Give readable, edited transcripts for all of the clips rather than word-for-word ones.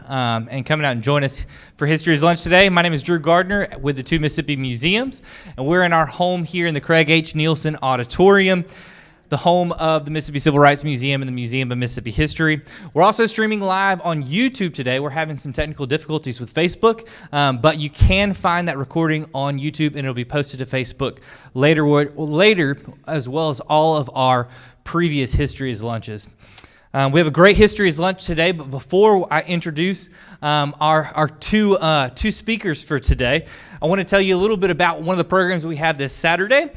and coming out and join us for History's Lunch today. My name is Drew Gardner with the two Mississippi Museums, and we're in our home here in the Craig H. Nielsen Auditorium, the home of the Mississippi Civil Rights Museum and the Museum of Mississippi History. We're also streaming live on YouTube today. We're having some technical difficulties with Facebook, but you can find that recording on YouTube, and it'll be posted to Facebook later, as well as all of our previous History's Lunches. We have a great History's Lunch today, but before I introduce our two speakers for today, I want to tell you a little bit about one of the programs we have this Saturday.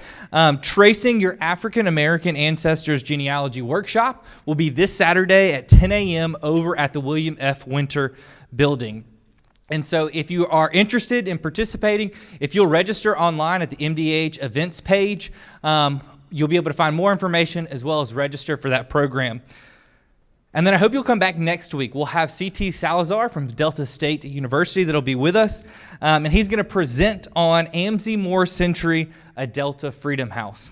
Tracing Your African American Ancestors Genealogy Workshop will be this Saturday at 10 a.m. over at the William F. Winter Building. And so if you are interested in participating, if you'll register online at the MDH events page, you'll be able to find more information as well as register for that program. And then I hope you'll come back next week. We'll have C.T. Salazar from Delta State University that'll be with us, and he's going to present on Amzie Moore Century, a Delta Freedom House.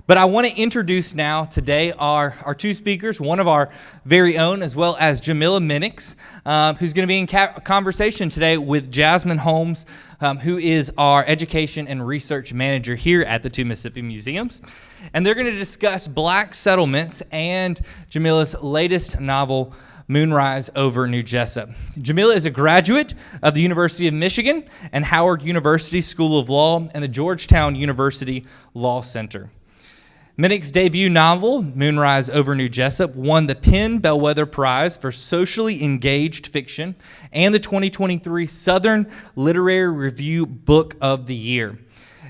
But I want to introduce now today our two speakers, one of our very own, as well as Jamila Minnicks, who's going to be in conversation today with Jasmine Holmes, who is our Education and Research Manager here at the two Mississippi Museums. And they're going to discuss Black settlements and Jamila's latest novel, Moonrise over New Jessup. Jamila is a graduate of the University of Michigan and Howard University School of Law and the Georgetown University Law Center. Minnicks' debut novel, Moonrise over New Jessup, won the Penn Bellwether Prize for Socially Engaged Fiction and the 2023 Southern Literary Review Book of the Year,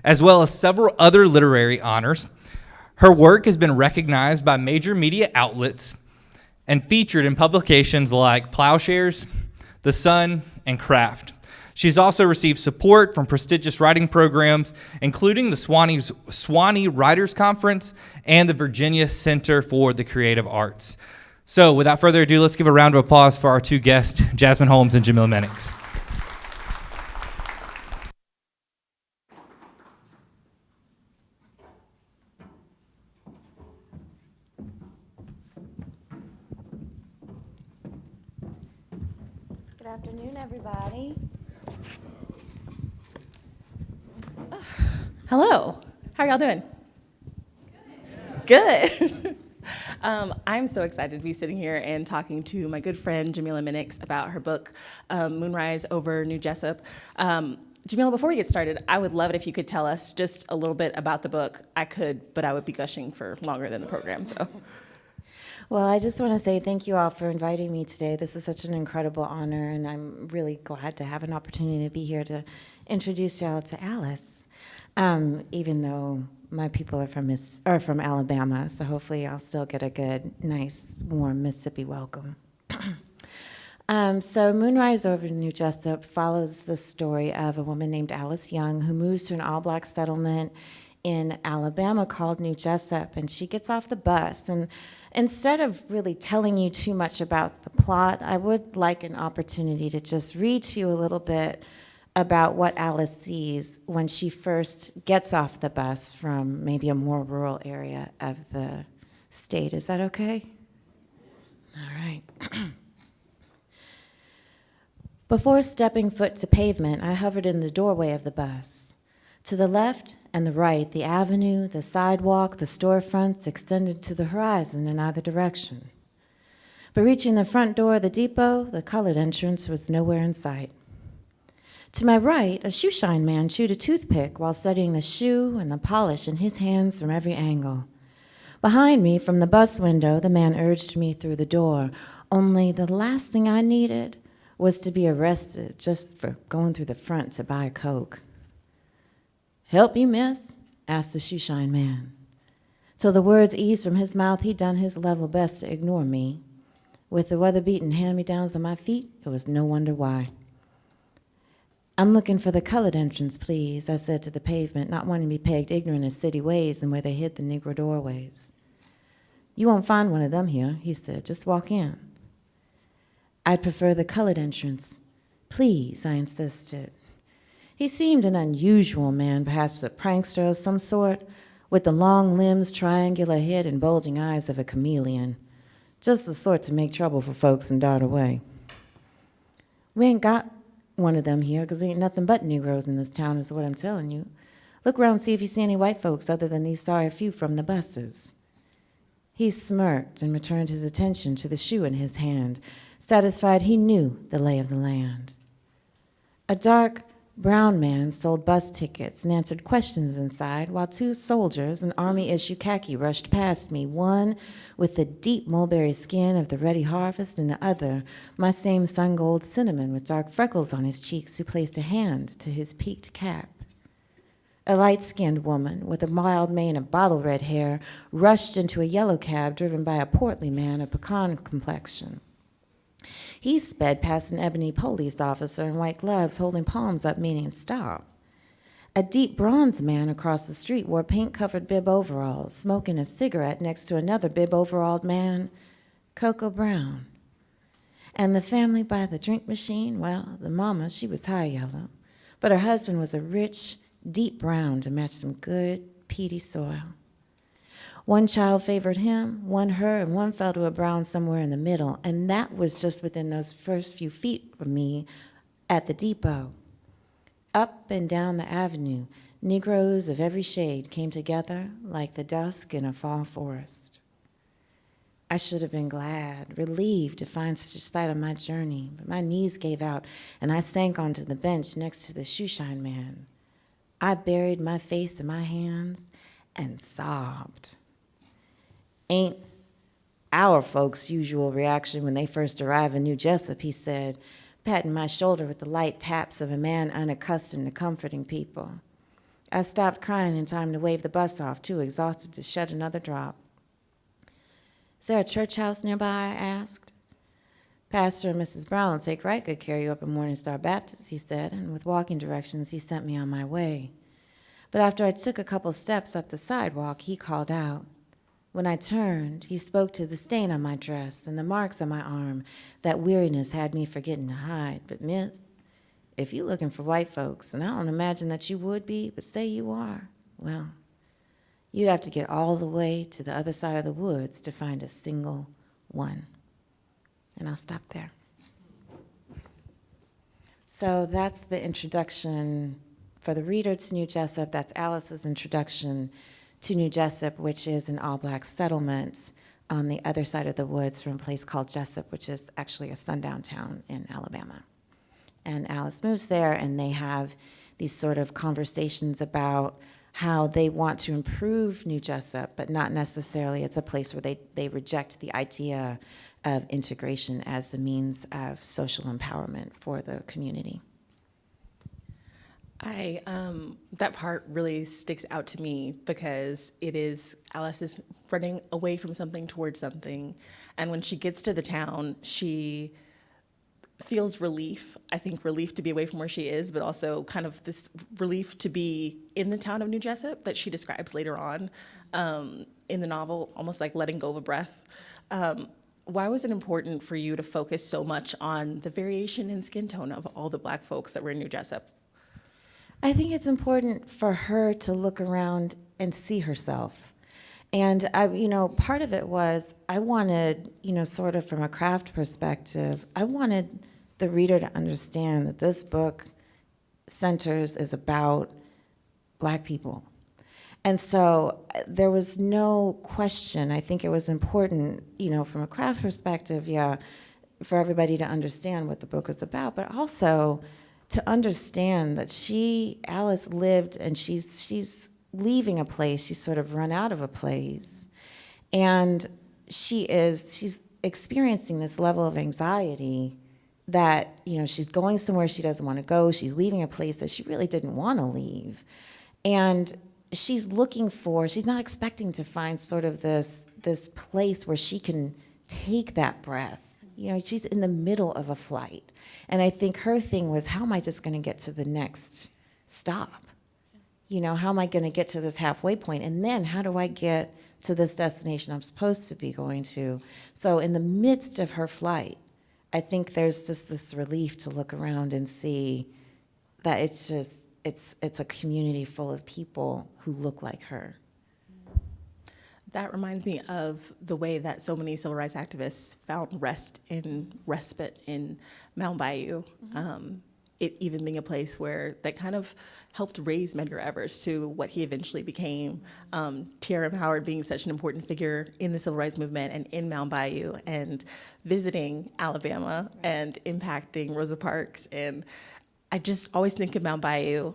as well as several other literary honors. Her work has been recognized by major media outlets and featured in publications like Plowshares, The Sun, and Craft. She's also received support from prestigious writing programs, including the Swanee Writers Conference and the Virginia Center for the Creative Arts. So without further ado, let's give a round of applause for our two guests, Jasmine Holmes and Jamila Minnicks. Good afternoon, everybody. Hello. How are y'all doing? Good. I'm so excited to be sitting here and talking to my good friend Jamila Minnicks about her book, Moonrise over New Jessup. Jamila, before we get started, I would love it if you could tell us just a little bit about the book. I could, but I would be gushing for longer than the program. So. Well, I just want to say thank you all for inviting me today. This is such an incredible honor, and I'm really glad to have an opportunity to be here to introduce y'all to Alice. Even though my people are from Alabama, so hopefully I'll still get a good, nice, warm Mississippi welcome. So Moonrise over New Jessup follows the story of a woman named Alice Young who moves to an all-black settlement in Alabama called New Jessup, and she gets off the bus. And instead of really telling you too much about the plot, I would like an opportunity to just read to you a little bit about what Alice sees when she first gets off the bus from maybe a more rural area of the state. Is that okay? All right. Before stepping foot to pavement, I hovered in the doorway of the bus. To the left and the right, the avenue, the sidewalk, the storefronts extended to the horizon in either direction. But reaching the front door of the depot, the colored entrance was nowhere in sight. To my right, a shoeshine man chewed a toothpick while studying the shoe and the polish in his hands from every angle. Behind me, from the bus window, the man urged me through the door, only the last thing I needed was to be arrested just for going through the front to buy a Coke. "Help you, miss?" asked the shoeshine man. Till the words eased from his mouth, he'd done his level best to ignore me. With the weather-beaten hand-me-downs on my feet, it was no wonder why. "I'm looking for the colored entrance, please," I said to the pavement, not wanting to be pegged ignorant of city ways and where they hid the Negro doorways. "You won't find one of them here," he said. "Just walk in." "I'd prefer the colored entrance. Please," I insisted. He seemed an unusual man, perhaps a prankster of some sort, with the long limbs, triangular head, and bulging eyes of a chameleon. Just the sort to make trouble for folks and dart away. We ain't got one of them here, 'cause there ain't nothing but Negroes in this town, is what I'm telling you. Look around and see if you see any white folks other than these sorry few from the buses. He smirked and returned his attention to the shoe in his hand, satisfied he knew the lay of the land. A dark brown man sold bus tickets and answered questions inside, while two soldiers in army-issue khaki rushed past me, one with the deep mulberry skin of the ready harvest, and the other, my same sun-gold cinnamon with dark freckles on his cheeks, who placed a hand to his peaked cap. A light-skinned woman with a mild mane of bottle-red hair rushed into a yellow cab driven by a portly man of pecan complexion. He sped past an ebony police officer in white gloves holding palms up meaning stop. A deep bronze man across the street wore paint-covered bib overalls, smoking a cigarette next to another bib-overalled man, Cocoa Brown. And the family by the drink machine, well, the mama, she was high yellow, but her husband was a rich, deep brown to match some good, peaty soil. One child favored him, one her, and one fell to a brown somewhere in the middle, and that was just within those first few feet of me at the depot. Up and down the avenue, Negroes of every shade came together like the dusk in a fall forest. I should have been glad, relieved to find such a sight on my journey, but my knees gave out, and I sank onto the bench next to the shoeshine man. I buried my face in my hands and sobbed. Ain't our folks' usual reaction when they first arrive in New Jessup, he said, patting my shoulder with the light taps of a man unaccustomed to comforting people. I stopped crying in time to wave the bus off, too exhausted to shed another drop. Is there a church house nearby? I asked. Pastor and Mrs. Brown will take right good care of you up in Morning Star Baptist, he said, and with walking directions, he sent me on my way. But after I took a couple steps up the sidewalk, he called out. When I turned, he spoke to the stain on my dress and the marks on my arm that weariness had me forgetting to hide. But miss, if you're looking for white folks, and I don't imagine that you would be, but say you are, well, you'd have to get all the way to the other side of the woods to find a single one. And I'll stop there. So that's the introduction for the reader to New Jessup. That's Alice's introduction to New Jessup, which is an all-black settlement on the other side of the woods from a place called Jessup, which is actually a sundown town in Alabama. And Alice moves there, and they have these sort of conversations about how they want to improve New Jessup, but not necessarily it's a place where they reject the idea of integration as a means of social empowerment for the community. That part really sticks out to me because it is Alice is running away from something towards something, and when she gets to the town, she feels relief. I think relief to be away from where she is, but also kind of this relief to be in the town of New Jessup that she describes later on in the novel, almost like letting go of a breath. Why was it important for you to focus so much on the variation in skin tone of all the Black folks that were in New Jessup? I think it's important for her to look around and see herself. And part of it was I wanted, sort of from a craft perspective, I wanted the reader to understand that this book is about Black people. And so there was no question. I think it was important, from a craft perspective, for everybody to understand what the book was about, but also to understand that Alice lived, and she's leaving a place, she's sort of run out of a place, and she's experiencing this level of anxiety that, she's going somewhere she doesn't want to go, she's leaving a place that she really didn't want to leave, and she's not expecting to find sort of this place where she can take that breath. She's in the middle of a flight. And I think her thing was, how am I just going to get to the next stop? How am I going to get to this halfway point? And then how do I get to this destination I'm supposed to be going to? So in the midst of her flight, I think there's just this relief to look around and see that it's a community full of people who look like her. That reminds me of the way that so many civil rights activists found respite in Mound Bayou. It even being a place where that kind of helped raise Medgar Evers to what he eventually became. T.R.M. Howard being such an important figure in the civil rights movement and in Mound Bayou, and visiting Alabama and impacting Rosa Parks. And I just always think of Mound Bayou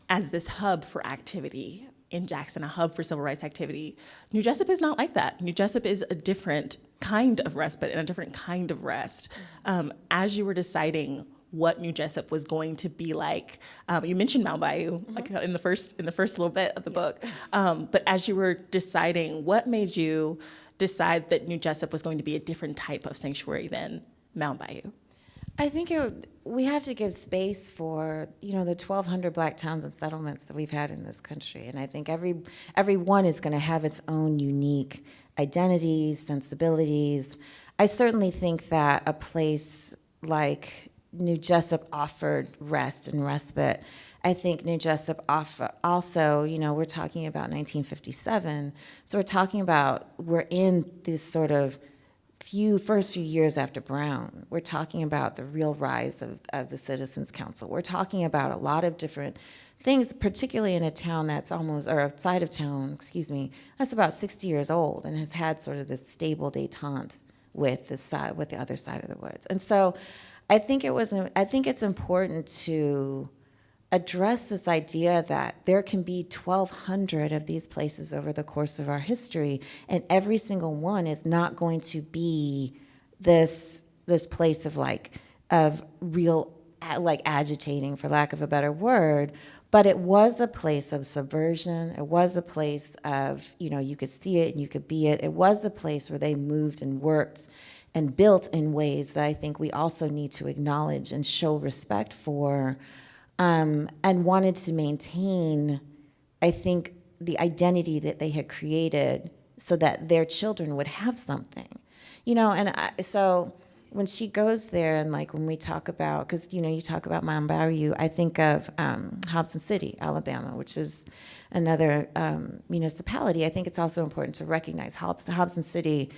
as this hub for activity in Jackson, a hub for civil rights activity. New Jessup is not like that. New Jessup is a different kind of respite and a different kind of rest. As you were deciding what New Jessup was going to be like, you mentioned Mound Bayou, like in the first little bit of the book. But as you were deciding, what made you decide that New Jessup was going to be a different type of sanctuary than Mound Bayou? I think we have to give space for, the 1,200 black towns and settlements that we've had in this country. And I think every one is going to have its own unique identities, sensibilities. I certainly think that a place like New Jessup offered rest and respite. I think New Jessup also, we're talking about 1957. So we're in this sort of first few years after Brown. We're talking about the real rise of the Citizens Council. We're talking about a lot of different things, particularly in a town that's or a side of town, that's about 60 years old and has had sort of this stable détente with the other side of the woods. And so I think it's important to address this idea that there can be 1,200 of these places over the course of our history, and every single one is not going to be this place of real agitating, for lack of a better word. But it was a place of subversion. It was a place of, you could see it and you could be it. It was a place where they moved and worked and built in ways that I think we also need to acknowledge and show respect for. And wanted to maintain, I think, the identity that they had created so that their children would have something. So when she goes there and when we talk about, because, you talk about Mound Bayou, I think of Hobson City, Alabama, which is another municipality. I think it's also important to recognize Hobson City,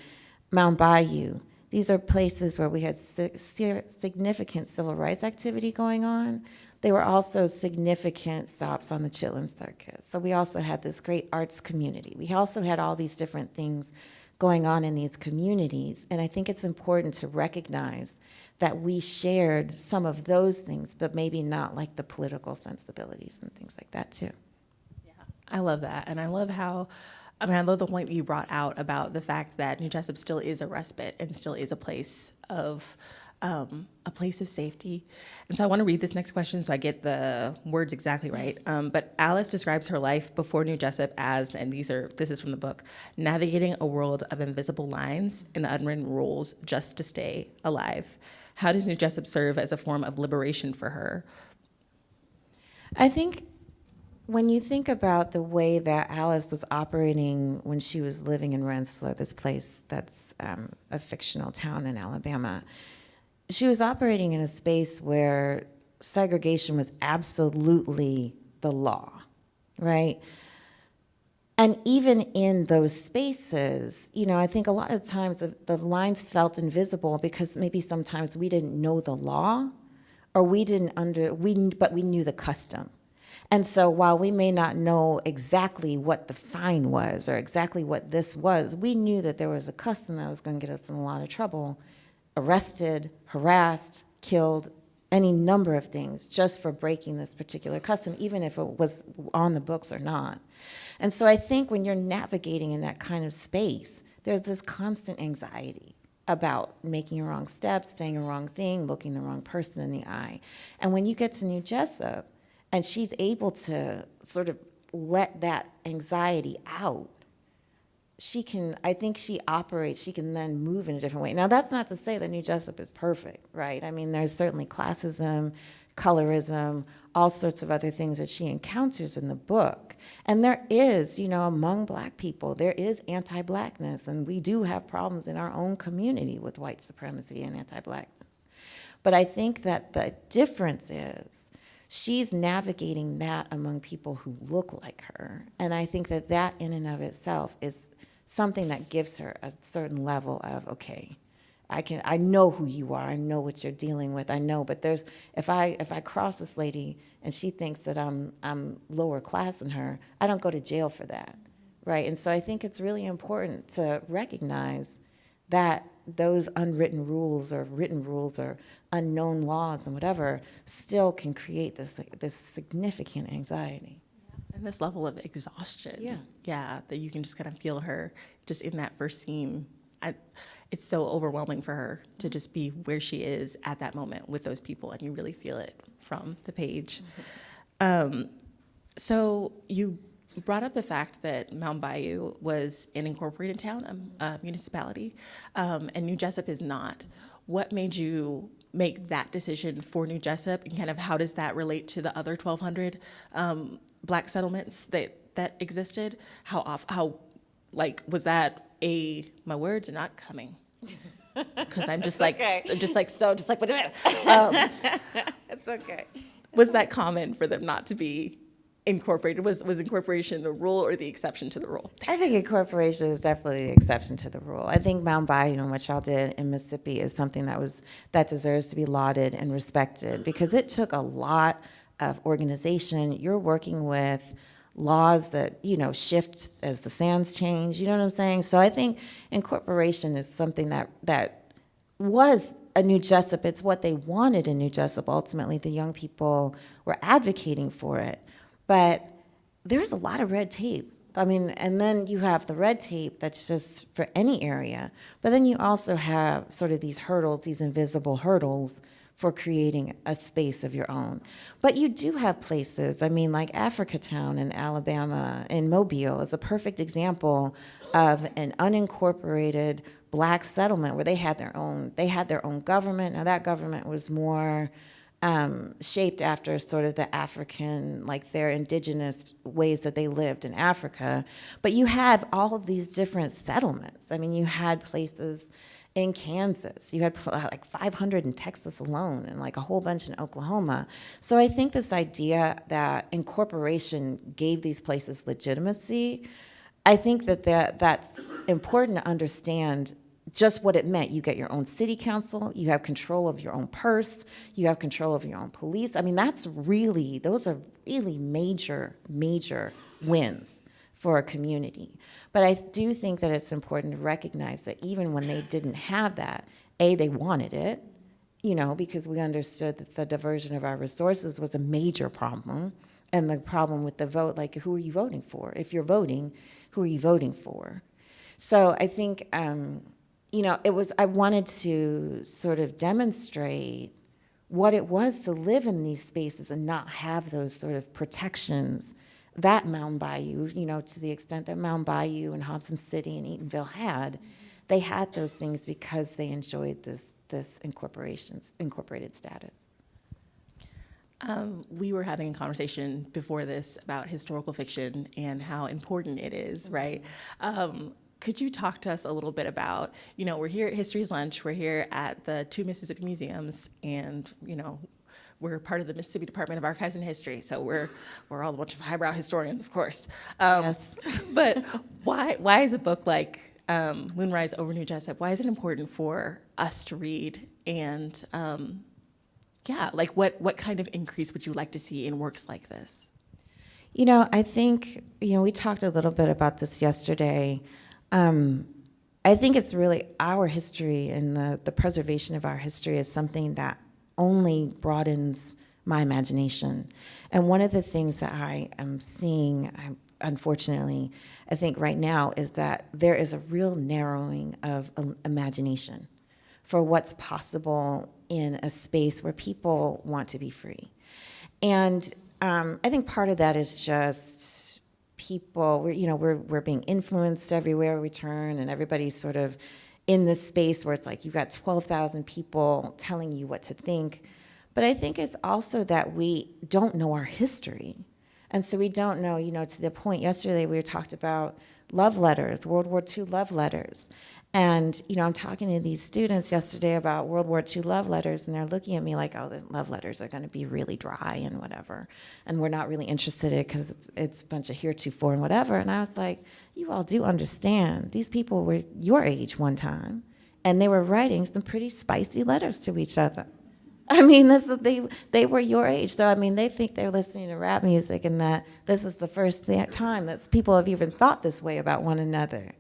Mound Bayou. These are places where we had significant civil rights activity going on. They were also significant stops on the Chitlin Circuit. So we also had this great arts community. We also had all these different things going on in these communities. And I think it's important to recognize that we shared some of those things, but maybe not the political sensibilities and things like that too. Yeah, I love that. And I love I love the point that you brought out about the fact that New Jessup still is a respite and still is a place of safety. And so I want to read this next question so I get the words exactly right. But Alice describes her life before New Jessup as, and this is from the book, navigating a world of invisible lines and unwritten rules just to stay alive. How does New Jessup serve as a form of liberation for her? I think when you think about the way that Alice was operating when she was living in Rensselaer, this place that's a fictional town in Alabama, she was operating in a space where segregation was absolutely the law, right? And even in those spaces, I think a lot of times the lines felt invisible because maybe sometimes we didn't know the law, or but we knew the custom. And so while we may not know exactly what the fine was or exactly what this was, we knew that there was a custom that was going to get us in a lot of trouble, arrested, harassed, killed, any number of things just for breaking this particular custom, even if it was on the books or not. And so I think when you're navigating in that kind of space, there's this constant anxiety about making a wrong step, saying a wrong thing, looking the wrong person in the eye. And when you get to New Jessup, and she's able to sort of let that anxiety out, she can then move in a different way. Now, that's not to say that New Jessup is perfect, right? I mean, there's certainly classism, colorism, all sorts of other things that she encounters in the book. And there is, among black people, there is anti-blackness, and we do have problems in our own community with white supremacy and anti-blackness. But I think that the difference is she's navigating that among people who look like her. And I think that that in and of itself is something that gives her a certain level of, okay, I know who you are, I know what you're dealing with, I know, but there's, if I cross this lady and she thinks that I'm lower class than her, I don't go to jail for that, right? And so I think it's really important to recognize that those unwritten rules or written rules or unknown laws and whatever still can create this significant anxiety. And this level of exhaustion. Yeah, that you can just kind of feel her just in that first scene. It's so overwhelming for her to just be where she is at that moment with those people, and you really feel it from the page. So you brought up the fact that Mound Bayou was an incorporated town, a municipality, and New Jessup is not. What made you make that decision for New Jessup, and kind of how does that relate to the other 1,200 Black settlements that existed? How was that my words are not coming? Because I'm just like, okay. I'm just like, wait a minute. It's okay. Was that common for them not to be incorporated? Was incorporation the rule or the exception to the rule? I think incorporation is definitely the exception to the rule. I think Mound Bayou and what y'all did in Mississippi is something that deserves to be lauded and respected, because it took a lot of organization. You're working with laws that, shift as the sands change, you know what I'm saying? So I think incorporation is something that was a New Jessup. It's what they wanted in New Jessup. Ultimately, the young people were advocating for it. But there's a lot of red tape. I mean, and then you have the red tape that's just for any area. But then you also have sort of these hurdles, these invisible hurdles for creating a space of your own. But you do have places, I mean, like Africatown in Alabama, in Mobile, is a perfect example of an unincorporated Black settlement where they had their own government. Now that government was more shaped after sort of the African, like their indigenous ways that they lived in Africa. But you have all of these different settlements. I mean, you had places in Kansas. You had like 500 in Texas alone and like a whole bunch in Oklahoma. So I think this idea that incorporation gave these places legitimacy, I think that's important to understand just what it meant. You get your own city council, you have control of your own purse, you have control of your own police. I mean, those are really major, major wins for a community. But I do think that it's important to recognize that even when they didn't have that, they wanted it, because we understood that the diversion of our resources was a major problem. And the problem with the vote, like, who are you voting for? If you're voting, who are you voting for? So I think, I wanted to sort of demonstrate what it was to live in these spaces and not have those sort of protections that Mound Bayou, to the extent that Mound Bayou and Hobson City and Eatonville had. They had those things because they enjoyed this incorporated status. We were having a conversation before this about historical fiction and how important it is, right? Could you talk to us a little bit about, we're here at History's Lunch, we're here at the 2 Mississippi Museums, and, we're part of the Mississippi Department of Archives and History, so we're all a bunch of highbrow historians, of course. Yes. But why is a book like Moonrise over New Jessup, why is it important for us to read? And what kind of increase would you like to see in works like this? I think, we talked a little bit about this yesterday. I think it's really our history, and the preservation of our history is something that only broadens my imagination. And one of the things that I am seeing, unfortunately, I think right now, is that there is a real narrowing of imagination for what's possible in a space where people want to be free. And I think part of that is just people, we're being influenced everywhere we turn, and everybody's sort of in this space where it's like you've got 12,000 people telling you what to think. But I think it's also that we don't know our history. And so we don't know, to the point yesterday we talked about love letters, World War II love letters. And, I'm talking to these students yesterday about World War II love letters, and they're looking at me like, oh, the love letters are going to be really dry and whatever. And we're not really interested in it because it's a bunch of heretofore and whatever. And I was like, you all do understand. These people were your age one time, and they were writing some pretty spicy letters to each other. I mean, they were your age. So, they think they're listening to rap music and that this is the first time that people have even thought this way about one another.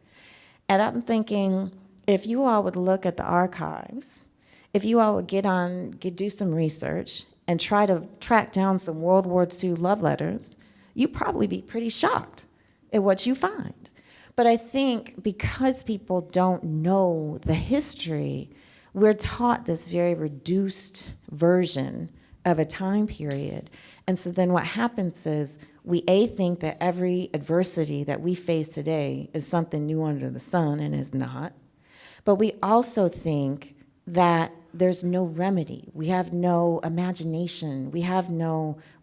And I'm thinking, if you all would look at the archives, if you all would do some research and try to track down some World War II love letters, you'd probably be pretty shocked at what you find. But I think because people don't know the history, we're taught this very reduced version of a time period. And so then what happens is we think that every adversity that we face today is something new under the sun, and is not. But we also think that there's no remedy. We have no imagination. We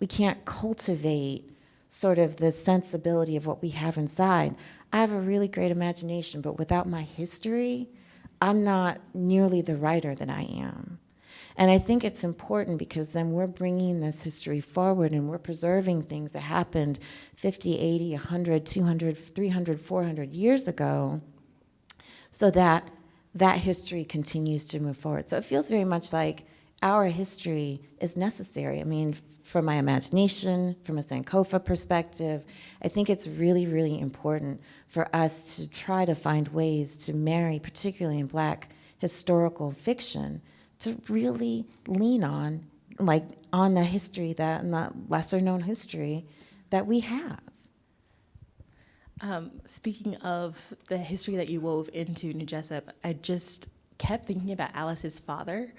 can't cultivate sort of the sensibility of what we have inside. I have a really great imagination, but without my history, I'm not nearly the writer that I am. And I think it's important because then we're bringing this history forward and we're preserving things that happened 50, 80, 100, 200, 300, 400 years ago so that that history continues to move forward. So it feels very much like our history is necessary. From my imagination, from a Sankofa perspective, I think it's really, really important for us to try to find ways to marry, particularly in Black historical fiction, to really lean on the history and the lesser known history that we have. Speaking of the history that you wove into New Jessup, I just kept thinking about Alice's father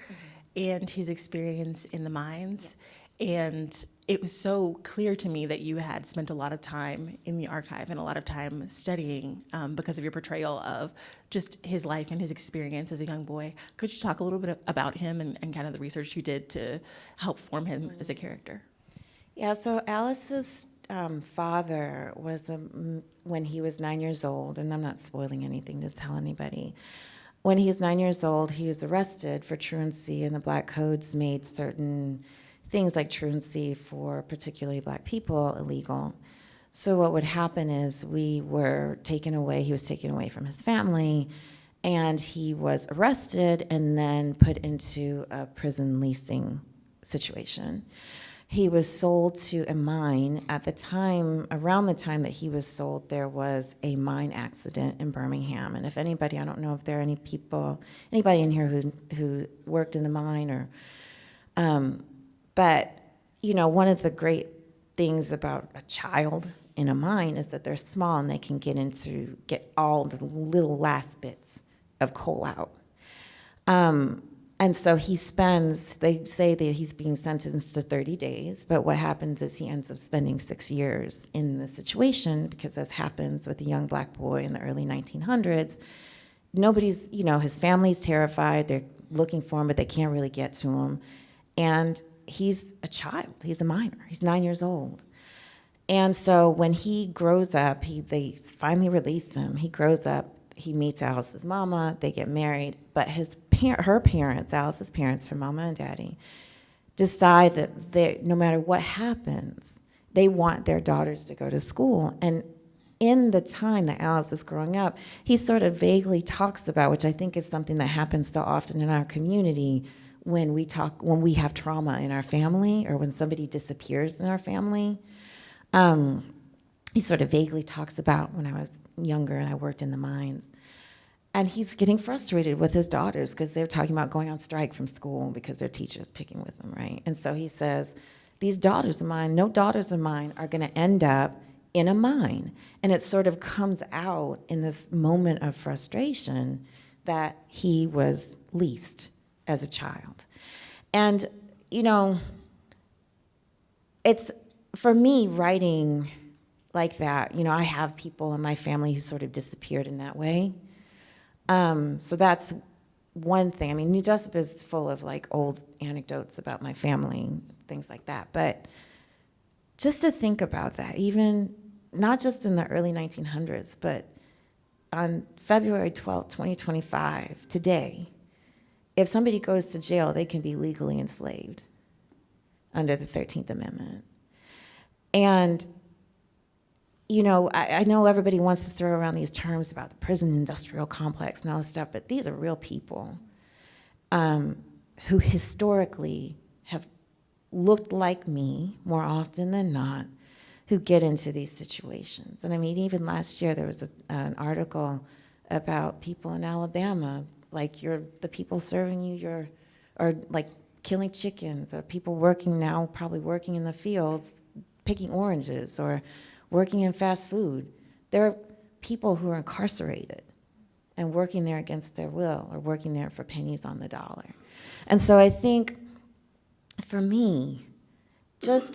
and his experience in the mines. And it was so clear to me that you had spent a lot of time in the archive and a lot of time studying because of your portrayal of just his life and his experience as a young boy. Could you talk a little bit about him and kind of the research you did to help form him as a character? Yeah, so Alice's father was, when he was 9 years old, and I'm not spoiling anything to tell anybody, when he was 9 years old, he was arrested for truancy, and the Black codes made certain things like truancy for particularly Black people illegal. So what would happen is he was taken away from his family, and he was arrested and then put into a prison leasing situation. He was sold to a mine. At the time, around the time that he was sold, there was a mine accident in Birmingham. And if anybody, I don't know if there are anybody in here who worked in a mine or, but, one of the great things about a child in a mine is that they're small and they can get all the little last bits of coal out. And so they say that he's being sentenced to 30 days, but what happens is he ends up spending 6 years in the situation because, as happens with a young Black boy in the early 1900s, his family's terrified, they're looking for him, but they can't really get to him. And he's a child, he's a minor, he's 9 years old. And so when he grows up, they finally release him, he grows up, he meets Alice's mama, they get married, but her parents, Alice's parents, her mama and daddy, decide that no matter what happens, they want their daughters to go to school. And in the time that Alice is growing up, he sort of vaguely talks about, which I think is something that happens so often in our community, when we have trauma in our family or when somebody disappears in our family. He sort of vaguely talks about when I was younger and I worked in the mines. And he's getting frustrated with his daughters because they're talking about going on strike from school because their teacher's picking with them, right? And so he says, these daughters of mine, no daughters of mine are going to end up in a mine. And it sort of comes out in this moment of frustration that he was leased as a child. And, it's, for me, writing like that, I have people in my family who sort of disappeared in that way. So that's one thing. New Jessup is full of old anecdotes about my family, things like that. But just to think about that, even not just in the early 1900s, but on February 12th, 2025, today, if somebody goes to jail, they can be legally enslaved under the 13th Amendment. And, I know everybody wants to throw around these terms about the prison industrial complex and all this stuff, but these are real people who historically have looked like me more often than not, who get into these situations. And I mean, even last year there was an article about people in Alabama, like the people serving you or like killing chickens, or people probably working in the fields, picking oranges, or working in fast food. There are people who are incarcerated and working there against their will, or working there for pennies on the dollar. And so I think, for me, to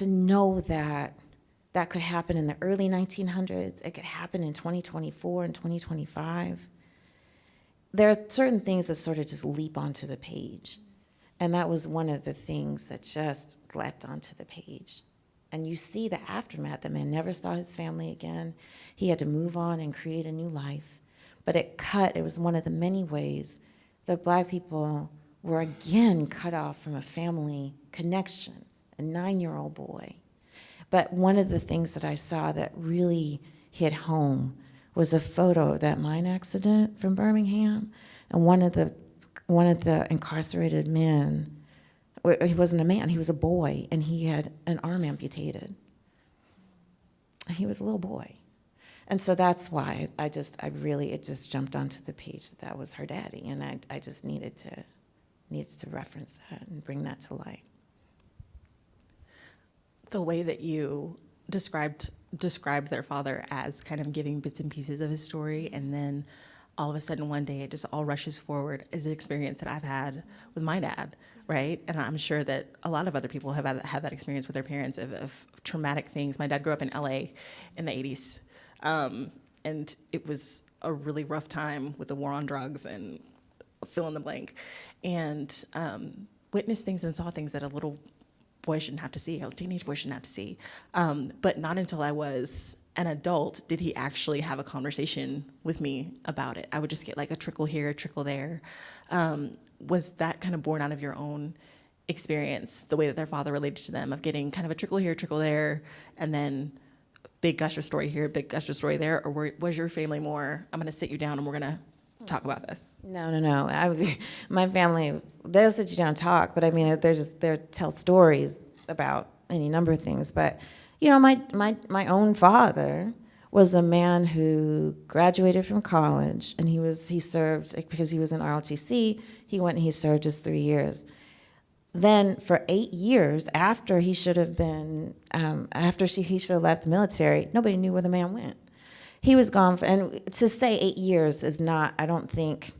know that that could happen in the early 1900s, it could happen in 2024 and 2025. There are certain things that sort of just leap onto the page. And that was one of the things that just leapt onto the page. And you see the aftermath. The man never saw his family again. He had to move on and create a new life. But it was one of the many ways that Black people were again cut off from a family connection, a 9-year-old boy. But one of the things that I saw that really hit home was a photo of that mine accident from Birmingham. And one of the incarcerated men, he wasn't a man, he was a boy, and he had an arm amputated. And he was a little boy. And so that's why it just jumped onto the page that was her daddy, and I just needed to reference that and bring that to light. The way that you described their father as kind of giving bits and pieces of his story, and then all of a sudden one day it just all rushes forward, is an experience that I've had with my dad, right? And I'm sure that a lot of other people have had that experience with their parents of traumatic things. My dad grew up in LA in the 80s, and it was a really rough time with the war on drugs and fill in the blank, and witnessed things and saw things that a little boy shouldn't have to see, a teenage boy shouldn't have to see. But not until I was an adult did he actually have a conversation with me about it. I would just get like a trickle here, a trickle there. Was that kind of born out of your own experience, the way that their father related to them, of getting kind of a trickle here, trickle there, and then big gusher story here, big gusher story there? Or was your family more, I'm gonna sit you down and we're gonna talk about this? No. My family, they'll sit you down and talk, but I mean, they're there to tell stories about any number of things. But, my own father was a man who graduated from college, and he served, because he was in ROTC, he went and he served his 3 years. Then for 8 years, after he should have been, he should have left the military, nobody knew where the man went. He was gone, and to say 8 years is not, I don't think,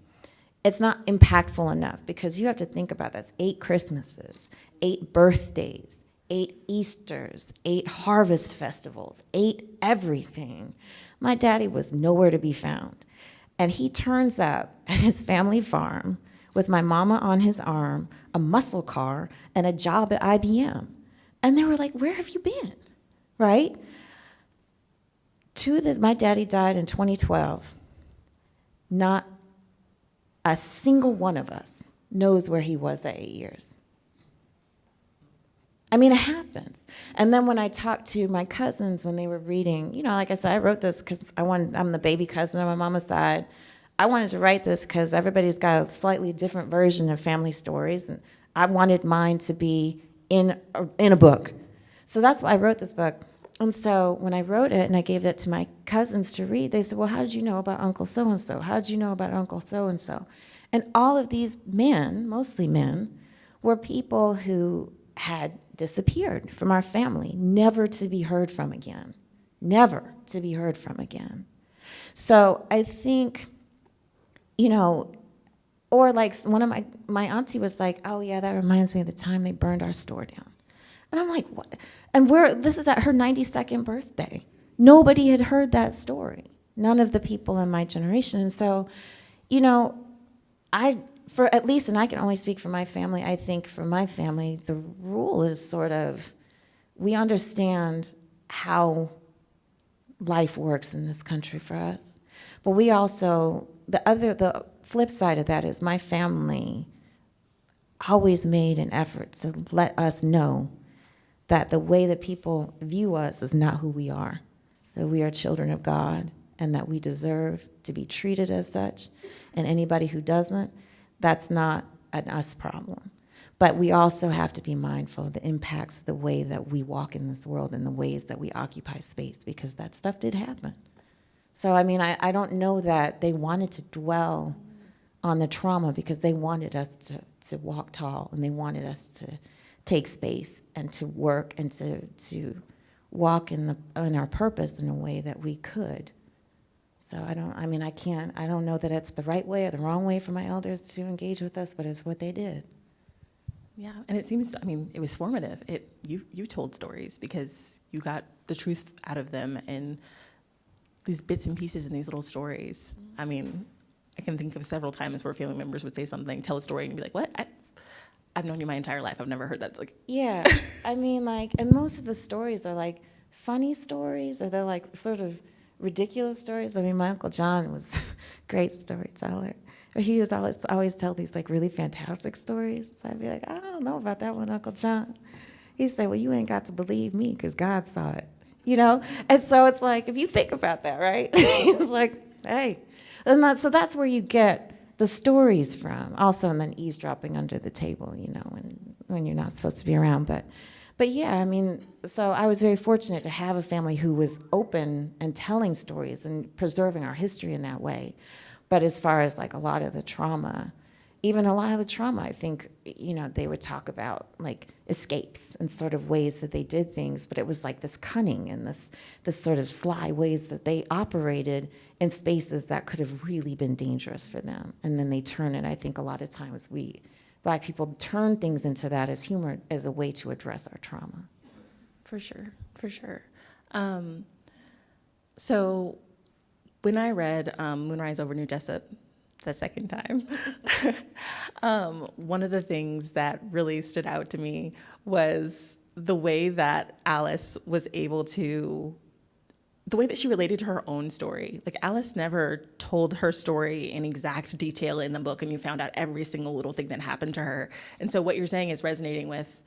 it's not impactful enough, because you have to think about this: 8 Christmases, 8 birthdays, 8 Easters, 8 harvest festivals, 8 everything. My daddy was nowhere to be found. And he turns up at his family farm with my mama on his arm, a muscle car, and a job at IBM. And they were like, where have you been, right? My daddy died in 2012. Not a single one of us knows where he was at 8 years. I mean, it happens. And then when I talked to my cousins when they were reading, like I said, I wrote this because I'm the baby cousin on my mama's side. I wanted to write this because everybody's got a slightly different version of family stories, and I wanted mine to be in a book. So that's why I wrote this book. And so when I wrote it and I gave it to my cousins to read, they said, well, how did you know about Uncle so-and-so? How did you know about Uncle so-and-so? And all of these men, mostly men, were people who had disappeared from our family, never to be heard from again. Never to be heard from again. So I think, or like one of my auntie was like, oh yeah, that reminds me of the time they burned our store down. And I'm like, what? And this is at her 92nd birthday. Nobody had heard that story. None of the people in my generation. And so, at least, and I can only speak for my family, I think for my family, the rule is sort of, we understand how life works in this country for us. But we also, the flip side of that is my family always made an effort to let us know that the way that people view us is not who we are, that we are children of God, and that we deserve to be treated as such. And anybody who doesn't, that's not an us problem. But we also have to be mindful of the impacts of the way that we walk in this world and the ways that we occupy space, because that stuff did happen. So, I mean, I don't know that they wanted to dwell on the trauma because they wanted us to walk tall, and they wanted us to take space and to work and to walk in our purpose in a way that we could. So I don't know that it's the right way or the wrong way for my elders to engage with us, but it's what they did. Yeah, and it seems, it was formative. You told stories because you got the truth out of them and these bits and pieces in these little stories. I can think of several times where family members would say something, tell a story, and be like, what? I've known you my entire life. I've never heard that. Yeah, and most of the stories are like funny stories, or they're like sort of ridiculous stories. My Uncle John was a great storyteller. He was always tell these like really fantastic stories. So I'd be like, I don't know about that one, Uncle John. He'd say, well, you ain't got to believe me because God saw it, And so it's like, if you think about that, right? It's like, hey. And so that's where you get the stories from. Also, and then eavesdropping under the table, when you're not supposed to be around. But yeah, so I was very fortunate to have a family who was open and telling stories and preserving our history in that way. But as far as like a lot of the trauma, I think, they would talk about like escapes and sort of ways that they did things, but it was like this cunning and this sort of sly ways that they operated in spaces that could have really been dangerous for them. And then they turn it, I think a lot of times Black people turn things into that as humor, as a way to address our trauma. For sure. So when I read Moonrise over New Jessup the second time, one of the things that really stood out to me was the way that Alice was able to, the way that she related to her own story. Like, Alice never told her story in exact detail in the book, and you found out every single little thing that happened to her. And so what you're saying is resonating with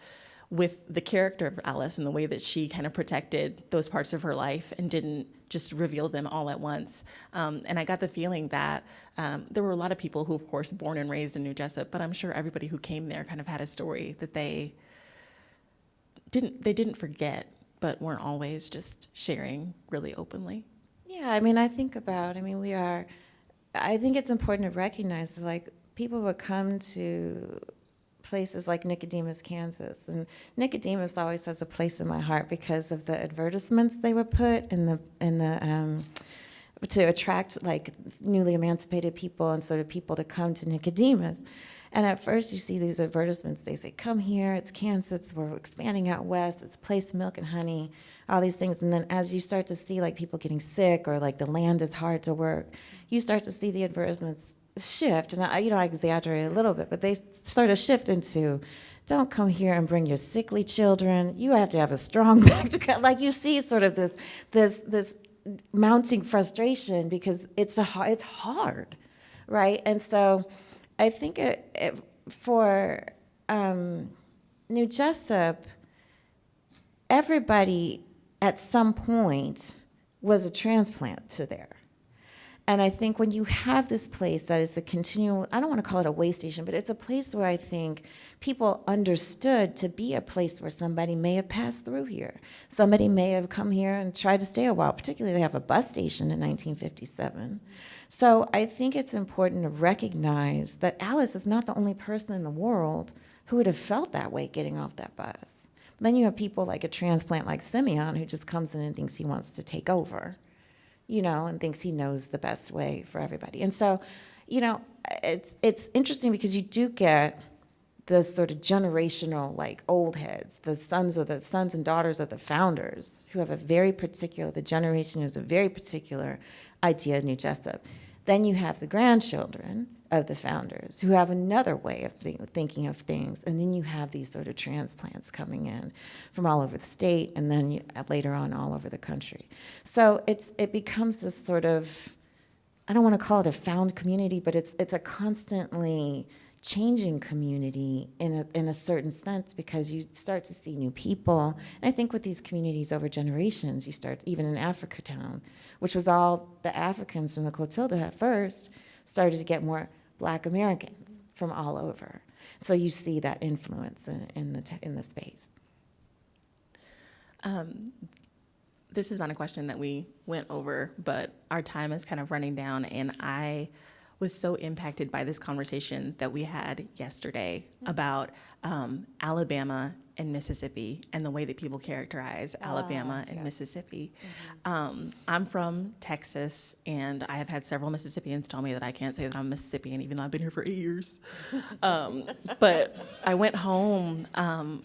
the character of Alice and the way that she kind of protected those parts of her life and didn't just reveal them all at once. And I got the feeling that there were a lot of people who, of course, born and raised in New Jessup, but I'm sure everybody who came there kind of had a story that they didn't forget, but weren't always just sharing really openly. Yeah, I think it's important to recognize that, like, people would come to places like Nicodemus, Kansas. And Nicodemus always has a place in my heart because of the advertisements they would put to attract like newly emancipated people and sort of people to come to Nicodemus. And at first you see these advertisements, they say, come here, it's Kansas, we're expanding out west, it's a place, milk and honey, all these things. And then as you start to see like people getting sick or like the land is hard to work, you start to see the advertisements shift, and I exaggerate a little bit, but they sort of shift into, don't come here and bring your sickly children. You have to have a strong back to come. Like, you see sort of this mounting frustration because it's hard, right? And so I think for New Jessup, everybody at some point was a transplant to there. And I think when you have this place that is a continual, I don't want to call it a way station, but it's a place where I think people understood to be a place where somebody may have passed through here. Somebody may have come here and tried to stay a while, particularly they have a bus station in 1957. So I think it's important to recognize that Alice is not the only person in the world who would have felt that way getting off that bus. But then you have people like a transplant like Simeon who just comes in and thinks he wants to take over, and thinks he knows the best way for everybody. And so, it's interesting because you do get this sort of generational, like, old heads, the sons and daughters of the founders who have the generation who has a very particular idea of New Jessup. Then you have the grandchildren of the founders who have another way of thinking of things. And then you have these sort of transplants coming in from all over the state, and then later on all over the country. So it becomes this sort of, I don't want to call it a found community, but it's a constantly changing community in a certain sense, because you start to see new people. And I think with these communities over generations, you start, even in Africatown, which was all the Africans from the Clotilda at first, started to get more Black Americans from all over. So you see that influence in the space. This is not a question that we went over, but our time is kind of running down, and I was so impacted by this conversation that we had yesterday about Alabama and Mississippi and the way that people characterize Alabama and Mississippi. I'm from Texas, and I have had several Mississippians tell me that I can't say that I'm Mississippian, even though I've been here for 8 years. But I went home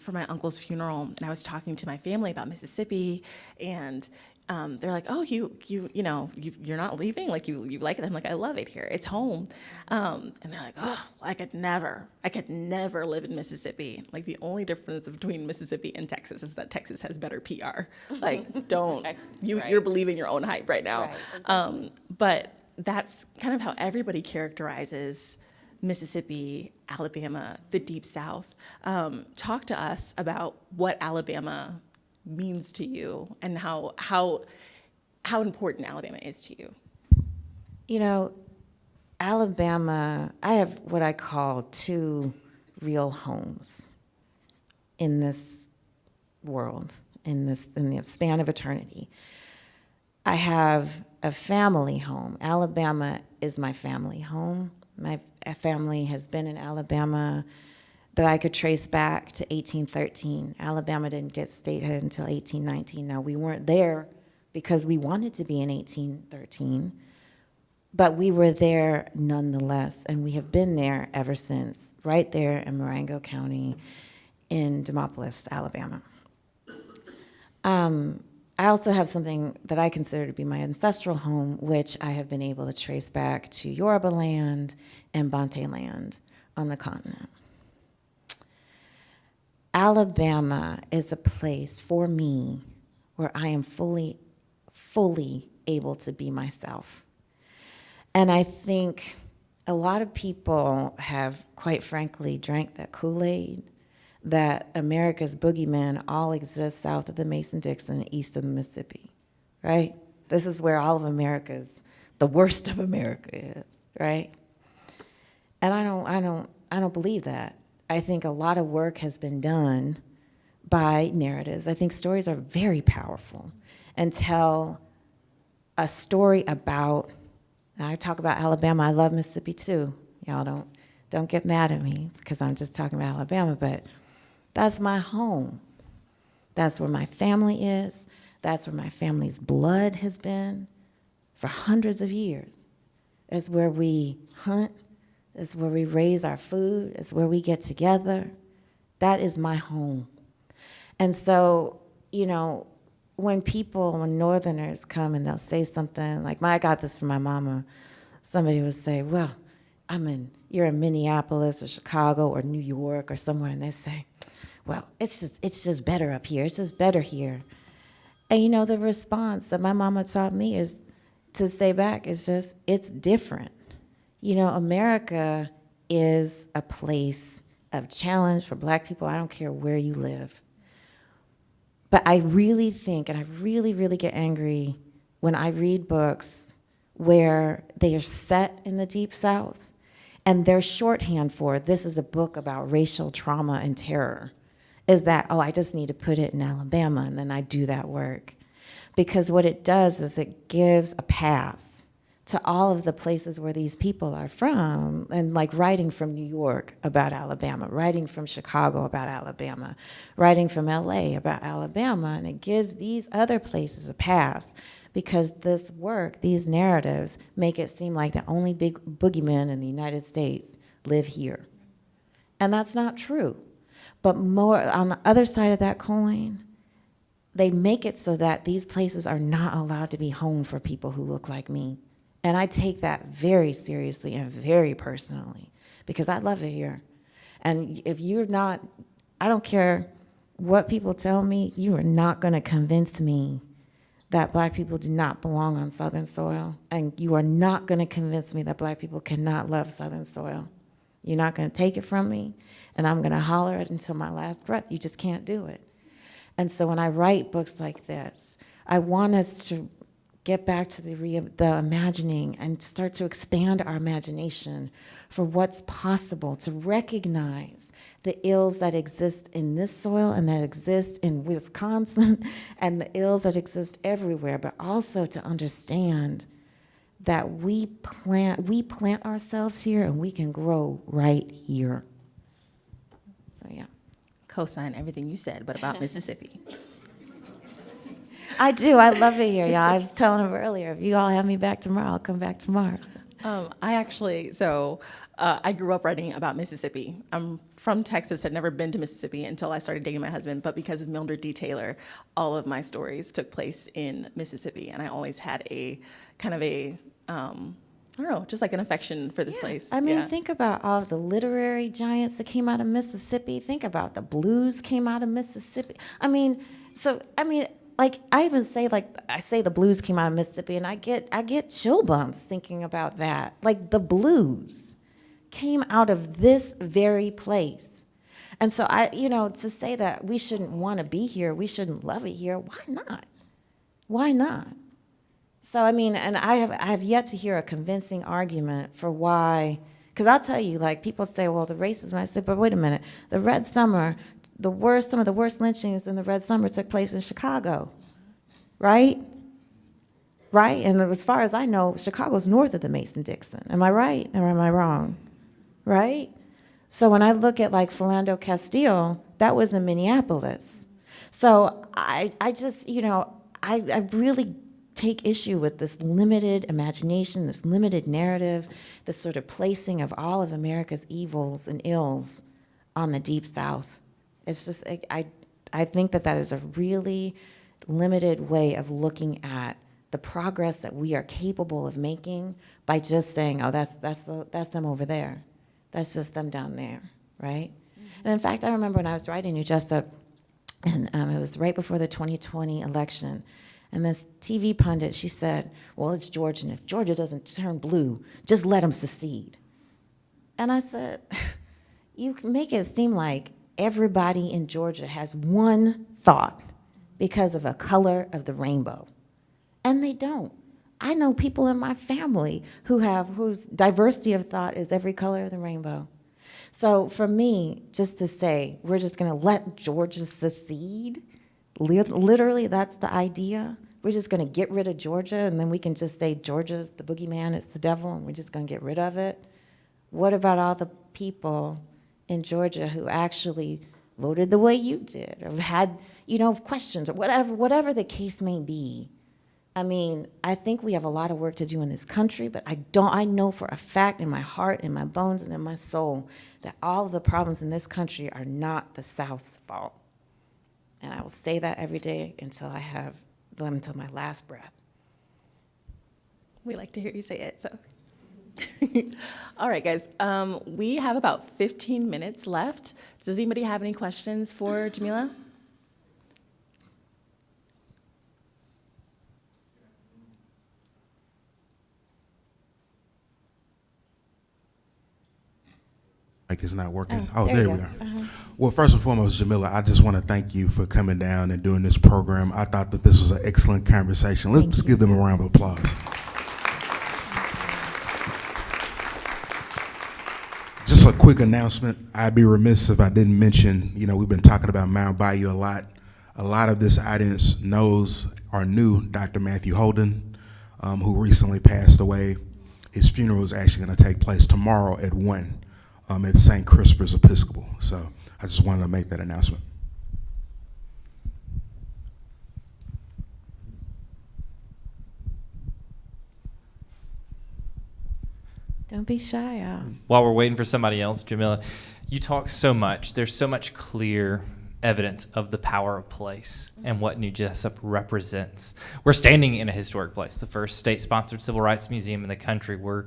for my uncle's funeral, and I was talking to my family about Mississippi, and they're like, "Oh, you're not leaving? Like you like it?" I'm like, "I love it here. It's home." And they're like, "Oh, I could never live in Mississippi." Like, the only difference between Mississippi and Texas is that Texas has better PR. Like, don't you're believing your own hype right now. Right, exactly. But that's kind of how everybody characterizes Mississippi, Alabama, the Deep South. Talk to us about what Alabama means to you, and how important Alabama is to you. You know, Alabama, I have what I call two real homes in this world, in the span of eternity. I have a family home. Alabama is my family home. My family has been in Alabama that I could trace back to 1813. Alabama didn't get statehood until 1819. Now, we weren't there because we wanted to be in 1813, but we were there nonetheless, and we have been there ever since, right there in Marengo County in Demopolis, Alabama. I also have something that I consider to be my ancestral home, which I have been able to trace back to Yoruba land and Bante land on the continent. Alabama is a place for me where I am fully able to be myself. And I think a lot of people have, quite frankly, drank that Kool-Aid that America's boogeymen all exist south of the Mason-Dixon and east of the Mississippi, right? This is where all of the worst of America is, right? And I don't believe that. I think a lot of work has been done by narratives. I think stories are very powerful and tell a story about, and I talk about Alabama, I love Mississippi too. Y'all don't get mad at me because I'm just talking about Alabama, but that's my home. That's where my family is. That's where my family's blood has been for hundreds of years. It's where we hunt. It's where we raise our food. It's where we get together. That is my home. And so, when Northerners come and they'll say something like, I got this from my mama. Somebody would say, well, you're in Minneapolis or Chicago or New York or somewhere, and they say, well, it's just better up here. It's just better here. And the response that my mama taught me is to say back, it's different. America is a place of challenge for Black people. I don't care where you live. But I really think, and I really, really get angry when I read books where they are set in the Deep South and their shorthand for this is a book about racial trauma and terror is that, I just need to put it in Alabama, and then I do that work. Because what it does is it gives a pass to all of the places where these people are from, and like writing from New York about Alabama, writing from Chicago about Alabama, writing from LA about Alabama, and it gives these other places a pass because this work, these narratives, make it seem like the only big boogeymen in the United States live here. And that's not true. But more on the other side of that coin, they make it so that these places are not allowed to be home for people who look like me And I take that very seriously and very personally because I love it here. And if you're not, I don't care what people tell me, you are not going to convince me that black people do not belong on Southern soil. And you are not going to convince me that black people cannot love Southern soil. You're not going to take it from me, and I'm going to holler it until my last breath. You just can't do it. And so when I write books like this, I want us to get back to the imagining and start to expand our imagination for what's possible, to recognize the ills that exist in this soil and that exist in Wisconsin and the ills that exist everywhere, but also to understand that we plant ourselves here and we can grow right here. So yeah. Co-sign everything you said, but about Mississippi. I do. I love it here, y'all. I was telling him earlier, if you all have me back tomorrow, I'll come back tomorrow. I grew up writing about Mississippi. I'm from Texas, had never been to Mississippi until I started dating my husband, but because of Mildred D. Taylor, all of my stories took place in Mississippi, and I always had a kind of a, I don't know, just like an affection for this place. I mean, think about all the literary giants that came out of Mississippi. Think about the blues came out of Mississippi. Like I even say, I say the blues came out of Mississippi, and I get chill bumps thinking about that. Like the blues came out of this very place. And so to say that we shouldn't want to be here, we shouldn't love it here, why not? Why not? So, I mean, and I have yet to hear a convincing argument for why, because I'll tell you, like, people say, well, the racism, I said, but wait a minute, the Red Summer, some of the worst lynchings in the Red Summer took place in Chicago, right? Right? And as far as I know, Chicago's north of the Mason-Dixon. Am I right or am I wrong? Right? So when I look at like Philando Castile, that was in Minneapolis. So I just, I really take issue with this limited imagination, this limited narrative, this sort of placing of all of America's evils and ills on the Deep South. It's just, I think that is a really limited way of looking at the progress that we are capable of making by just saying, oh, that's them over there. That's just them down there, right? Mm-hmm. And in fact, I remember when I was writing New Jessup, and it was right before the 2020 election, and this TV pundit, she said, well, it's Georgia, and if Georgia doesn't turn blue, just let them secede. And I said, you can make it seem like everybody in Georgia has one thought because of a color of the rainbow. And they don't. I know people in my family whose diversity of thought is every color of the rainbow. So for me, just to say, we're just gonna let Georgia secede, literally that's the idea. We're just gonna get rid of Georgia and then we can just say Georgia's the boogeyman, it's the devil, and we're just gonna get rid of it. What about all the people in Georgia who actually voted the way you did or had, questions or whatever the case may be? I mean, I think we have a lot of work to do in this country, but I know for a fact in my heart, in my bones, and in my soul that all of the problems in this country are not the South's fault. And I will say that every day until my last breath. We like to hear you say it, so. All right, guys, we have about 15 minutes left. Does anybody have any questions for Jamila? Mic is not working. There we you are. go. Well, first and foremost, Jamila, I just want to thank you for coming down and doing this program. I thought that this was an excellent conversation. Let's just give them a round of applause. Just a quick announcement. I'd be remiss if I didn't mention, we've been talking about Mount Bayou a lot. A lot of this audience knows or knew Dr. Matthew Holden, who recently passed away. His funeral is actually going to take place tomorrow at 1. At St. Christopher's Episcopal. So I just wanted to make that announcement. Don't be shy, Al. While we're waiting for somebody else, Jamila, you talk so much. There's so much clear evidence of the power of place and what New Jessup represents. We're standing in a historic place, the first state-sponsored civil rights museum in the country. We're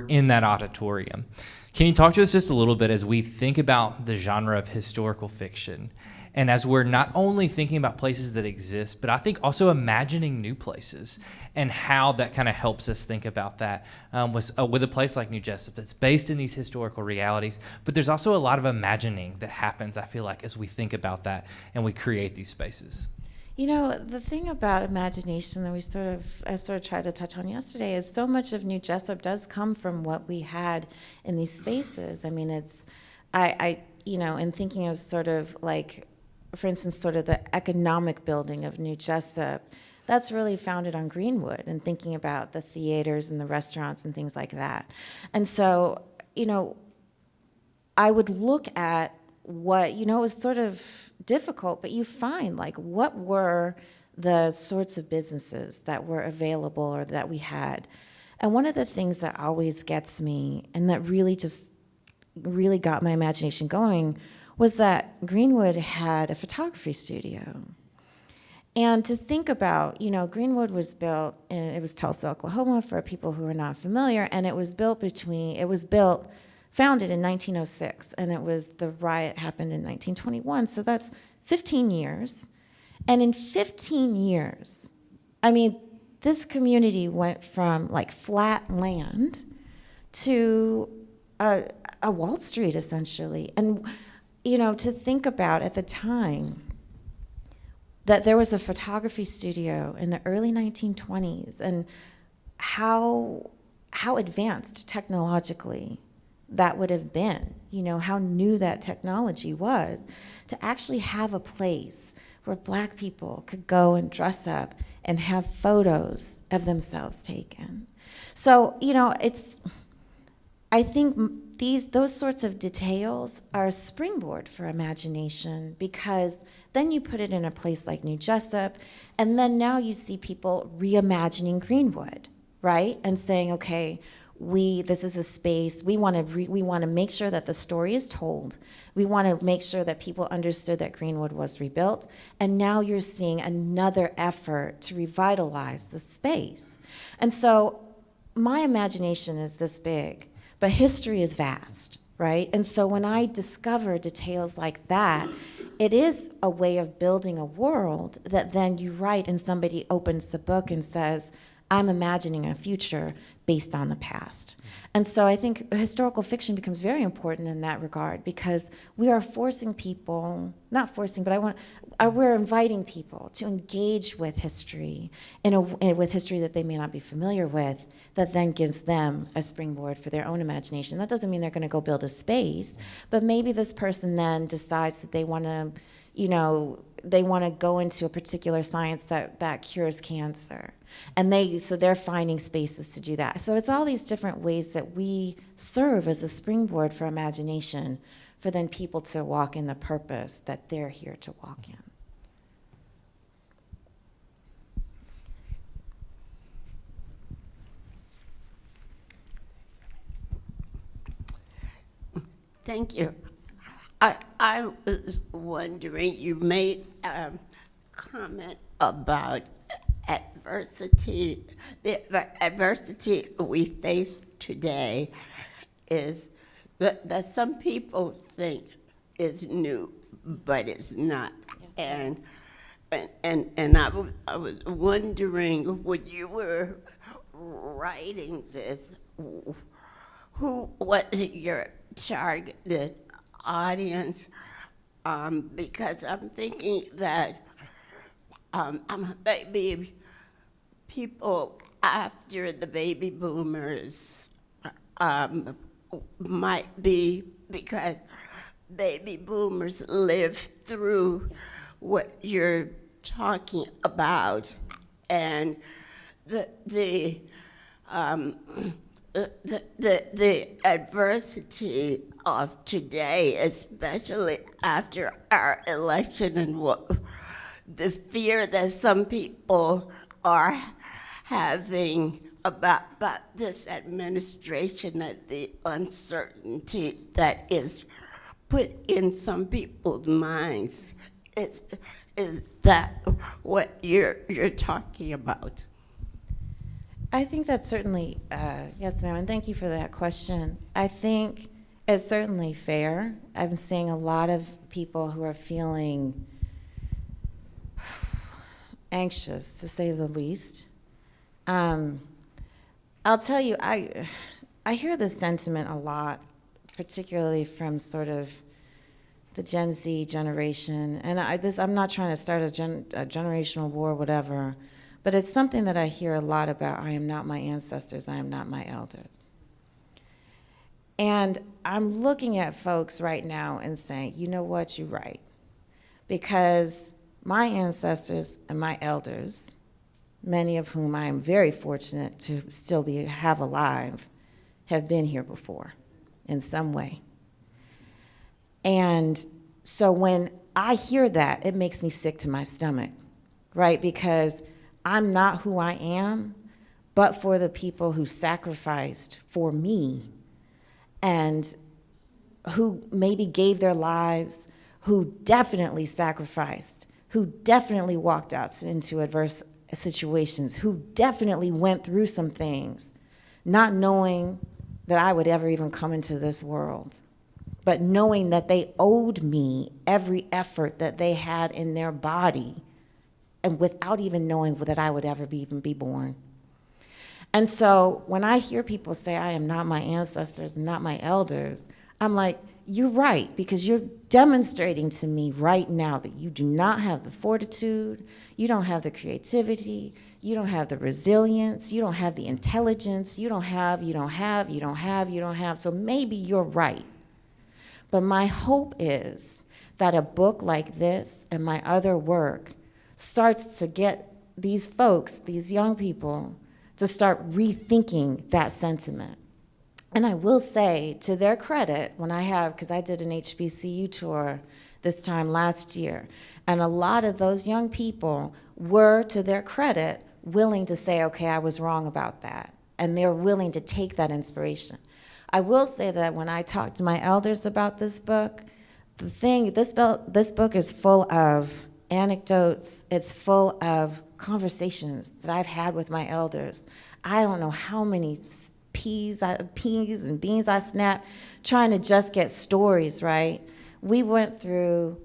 in that auditorium. Can you talk to us just a little bit as we think about the genre of historical fiction, and as we're not only thinking about places that exist, but I think also imagining new places, and how that kind of helps us think about that with a place like New Jessup that's based in these historical realities, but there's also a lot of imagining that happens, I feel like, as we think about that and we create these spaces. You know, the thing about imagination that I sort of tried to touch on yesterday is so much of New Jessup does come from what we had in these spaces. I mean, in thinking of sort of like, for instance, sort of the economic building of New Jessup, that's really founded on Greenwood and thinking about the theaters and the restaurants and things like that. And so, I would look at what, it was sort of difficult, but you find like what were the sorts of businesses that were available or that we had. And one of the things that always gets me and that really got my imagination going was that Greenwood had a photography studio. And to think about, Greenwood was built, it was Tulsa, Oklahoma, for people who are not familiar, and it was founded in 1906, and the riot happened in 1921, so that's 15 years. And in 15 years, this community went from like flat land to a Wall Street, essentially. And, to think about at the time that there was a photography studio in the early 1920s and how advanced technologically that would have been, how new that technology was, to actually have a place where Black people could go and dress up and have photos of themselves taken. So, I think those sorts of details are a springboard for imagination, because then you put it in a place like New Jessup, and then now you see people reimagining Greenwood, right? And saying, okay, this is a space, we want to make sure that the story is told. We want to make sure that people understood that Greenwood was rebuilt. And now you're seeing another effort to revitalize the space. And so my imagination is this big, but history is vast, right? And so when I discover details like that, it is a way of building a world that then you write and somebody opens the book and says, I'm imagining a future based on the past. And so I think historical fiction becomes very important in that regard, because we are forcing people, not forcing, but we're inviting people to engage with history with history that they may not be familiar with, that then gives them a springboard for their own imagination. That doesn't mean they're going to go build a space, but maybe this person then decides that they want to, they want to go into a particular science that cures cancer. And so they're finding spaces to do that. So it's all these different ways that we serve as a springboard for imagination, for then people to walk in the purpose that they're here to walk in. Thank you. I was wondering, you made a comment about adversity. The adversity we face today is that some people think is new, but it's not. Yes. And I was wondering, when you were writing this, who was your targeted audience? Because I'm thinking that maybe people after the baby boomers might be, because baby boomers lived through what you're talking about, and the adversity of today, especially after our election, and what the fear that some people are having about this administration, that the uncertainty that is put in some people's minds. Is that what you're talking about? I think that's certainly, yes, ma'am, and thank you for that question. I think it's certainly fair. I'm seeing a lot of people who are feeling anxious, to say the least. I'll tell you, I hear this sentiment a lot, particularly from sort of the Gen Z generation, and I'm not trying to start a generational war, whatever, but it's something that I hear a lot about. I am not my ancestors, I am not my elders. And I'm looking at folks right now and saying, you know what, you're right. Because my ancestors and my elders, many of whom I am very fortunate to still have alive, have been here before in some way. And so when I hear that, it makes me sick to my stomach, right? Because I'm not who I am, but for the people who sacrificed for me and who maybe gave their lives, who definitely sacrificed, who definitely walked out into adverse situations, who definitely went through some things, not knowing that I would ever even come into this world, but knowing that they owed me every effort that they had in their body, and without even knowing that I would ever even be born. And so when I hear people say, I am not my ancestors and not my elders, I'm like, you're right, because you're demonstrating to me right now that you do not have the fortitude, you don't have the creativity, you don't have the resilience, you don't have the intelligence, you don't have. So maybe you're right. But my hope is that a book like this and my other work starts to get these folks, these young people, to start rethinking that sentiment. And I will say, to their credit, because I did an HBCU tour this time last year, and a lot of those young people were, to their credit, willing to say, okay, I was wrong about that. And they're willing to take that inspiration. I will say that when I talked to my elders about this book, this book is full of anecdotes, it's full of conversations that I've had with my elders. I don't know how many peas and beans I snapped trying to just get stories, right? I went through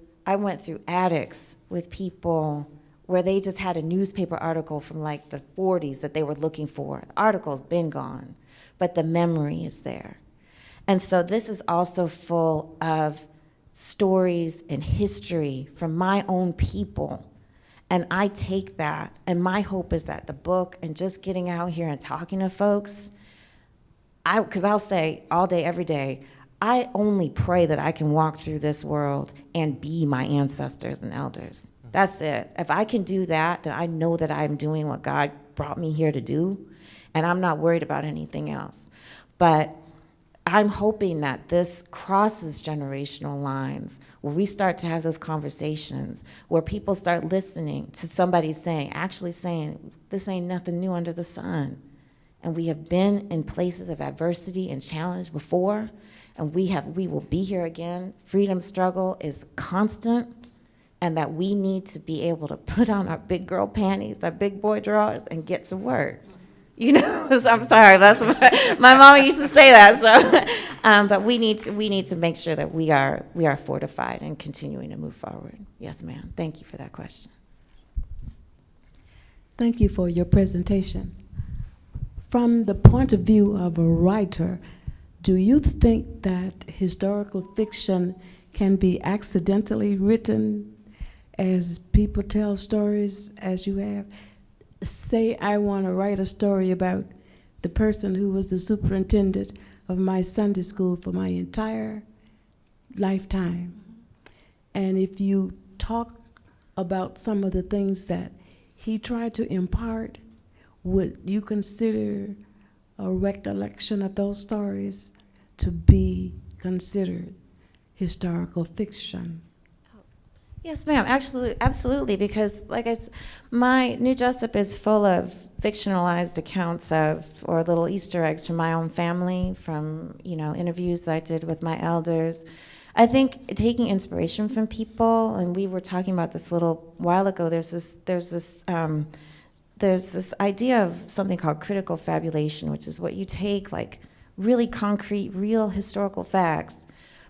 attics with people where they just had a newspaper article from like the 40s that they were looking for. The article's been gone, but the memory is there. And so this is also full of stories and history from my own people. And I take that, and my hope is that the book and just getting out here and talking to folks, because I'll say all day, every day, I only pray that I can walk through this world and be my ancestors and elders. That's it. If I can do that, then I know that I'm doing what God brought me here to do, and I'm not worried about anything else. But I'm hoping that this crosses generational lines, where we start to have those conversations, where people start listening to somebody actually saying, this ain't nothing new under the sun. And we have been in places of adversity and challenge before, and we will be here again. Freedom struggle is constant, and that we need to be able to put on our big girl panties, our big boy drawers, and get to work. You know, I'm sorry, that's my mama used to say that. So, but we need to make sure that we are fortified and continuing to move forward. Yes, ma'am. Thank you for that question. Thank you for your presentation. From the point of view of a writer, do you think that historical fiction can be accidentally written as people tell stories as you have? Say I want to write a story about the person who was the superintendent of my Sunday school for my entire lifetime. And if you talk about some of the things that he tried to impart, would you consider a recollection of those stories to be considered historical fiction? Yes, ma'am. Actually, absolutely. Because, like I said, my new Jessup is full of fictionalized accounts of, or little Easter eggs from my own family, from interviews that I did with my elders. I think taking inspiration from people, and we were talking about this a little while ago. There's this idea of something called critical fabulation, which is what you take like really concrete, real historical facts,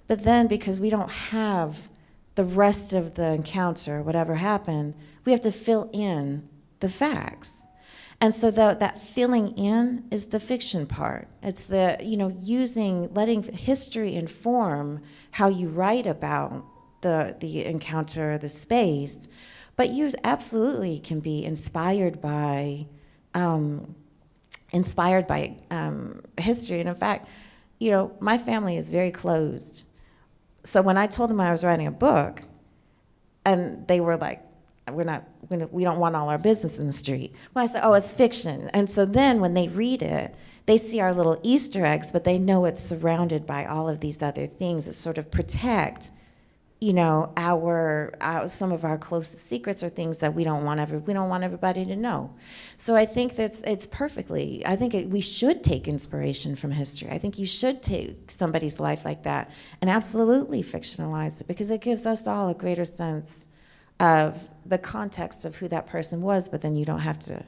but then because we don't have the rest of the encounter, whatever happened, we have to fill in the facts. And so that filling in is the fiction part. It's the, letting history inform how you write about the encounter, the space, but you absolutely can be inspired by history. And in fact, my family is very closed. So when I told them I was writing a book, and they were like, we don't want all our business in the street. Well, I said, oh, it's fiction. And so then when they read it, they see our little Easter eggs, but they know it's surrounded by all of these other things that sort of protect, our some of our closest secrets are things that we don't want everybody to know. So I think we should take inspiration from history. I think you should take somebody's life like that and absolutely fictionalize it, because it gives us all a greater sense of the context of who that person was, but then you don't have to,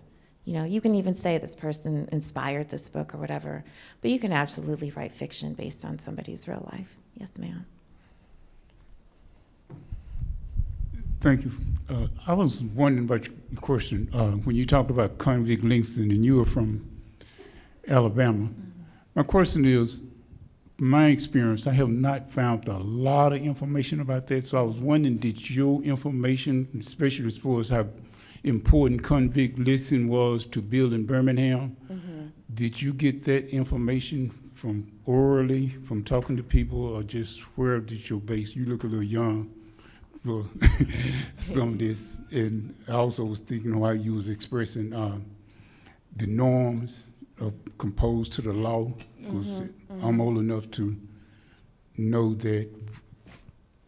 you can even say this person inspired this book or whatever, but you can absolutely write fiction based on somebody's real life. Yes, ma'am. Thank you. I was wondering about your question. When you talked about convict Langston and you were from Alabama, my question is, my experience, I have not found a lot of information about that, so I was wondering, did your information, especially as far as how important convict listing was to Bill in Birmingham, did you get that information from orally, from talking to people, or just where did your base? You look a little young for some of this, and I also was thinking how you was expressing the norms composed to the law, because I'm old enough to know that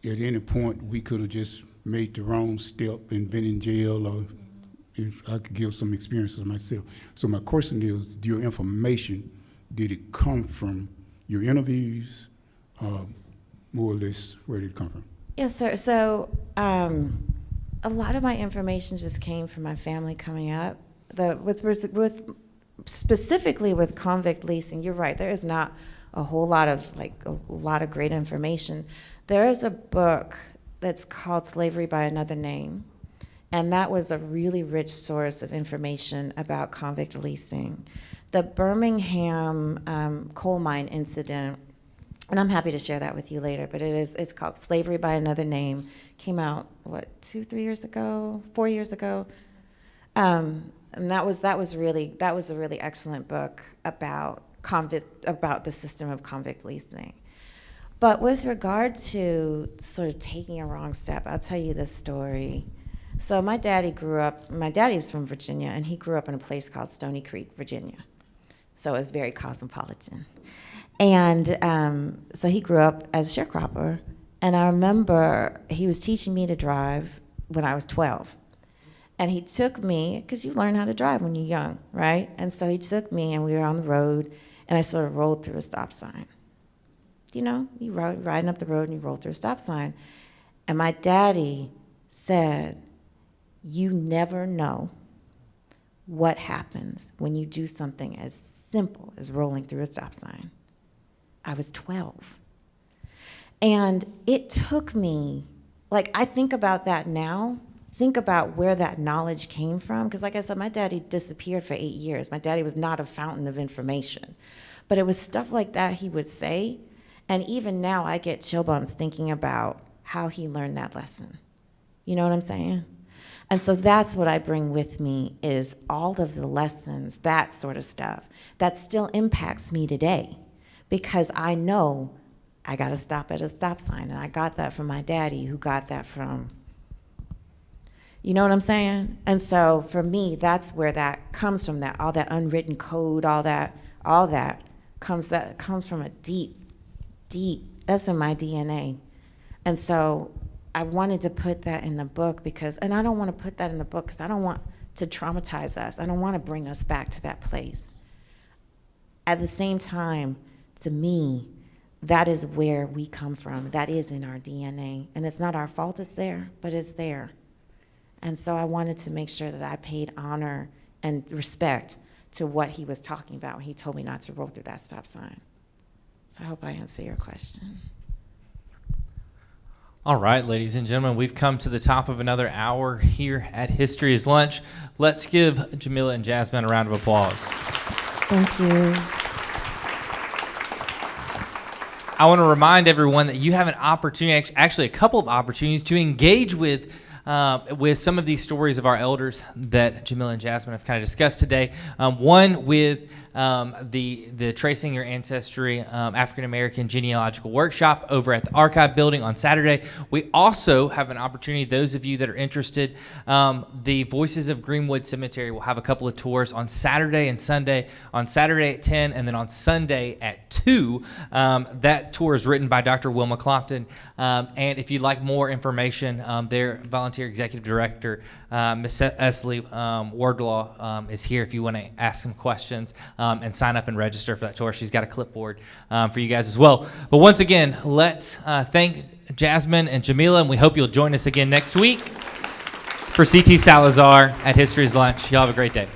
at any point we could have just made the wrong step and been in jail, or if I could give some experiences myself. So my question is, your information, did it come from your interviews, more or less, where did it come from? Yes, sir. So a lot of my information just came from my family coming up. Specifically with convict leasing, you're right. There is not a whole lot of great information. There is a book that's called Slavery by Another Name, and that was a really rich source of information about convict leasing. The Birmingham coal mine incident, and I'm happy to share that with you later, but it's called Slavery by Another Name. Came out, 4 years ago? And that was a really excellent book about the system of convict leasing. But with regard to sort of taking a wrong step, I'll tell you this story. So my daddy was from Virginia, and he grew up in a place called Stony Creek, Virginia. So it's very cosmopolitan. And so he grew up as a sharecropper, and I remember he was teaching me to drive when I was 12. And he took me, because you learn how to drive when you're young, right? And so he took me, and we were on the road, and I sort of rolled through a stop sign. You riding up the road, and you roll through a stop sign. And my daddy said, you never know what happens when you do something as simple as rolling through a stop sign. I was 12. And it took me, I think about that now, think about where that knowledge came from, because like I said, my daddy disappeared for 8 years. My daddy was not a fountain of information. But it was stuff like that he would say, and even now I get chill bumps thinking about how he learned that lesson. You know what I'm saying? And so that's what I bring with me, is all of the lessons, that sort of stuff, that still impacts me today, because I know I got to stop at a stop sign, and I got that from my daddy, who got that from, you know what I'm saying? And so for me, that's where that comes from, that all that unwritten code, all that comes from a deep, that's in my DNA. And so I wanted to put that in the book and I don't want to put that in the book because I don't want to traumatize us. I don't want to bring us back to that place. At the same time, to me, that is where we come from. That is in our DNA. And it's not our fault it's there, but it's there. And so I wanted to make sure that I paid honor and respect to what he was talking about when he told me not to roll through that stop sign. So I hope I answer your question. All right, ladies and gentlemen, we've come to the top of another hour here at History is Lunch. Let's give Jamila and Jasmine a round of applause. Thank you. I want to remind everyone that you have an opportunity, actually a couple of opportunities, to engage with some of these stories of our elders that Jamila and Jasmine have kind of discussed today. One with the Tracing Your Ancestry African American Genealogical Workshop over at the Archive Building on Saturday. We also have an opportunity, those of you that are interested, the Voices of Greenwood Cemetery will have a couple of tours on Saturday and Sunday. On Saturday at 10 and then on Sunday at 2. That tour is written by Dr. Wilma Clopton. And if you'd like more information, their volunteer executive director, Ms. Esley Wardlaw, is here if you want to ask some questions and sign up and register for that tour. She's got a clipboard for you guys as well. But once again, let's thank Jasmine and Jamila, and we hope you'll join us again next week for CT Salazar at History's Lunch. Y'all have a great day.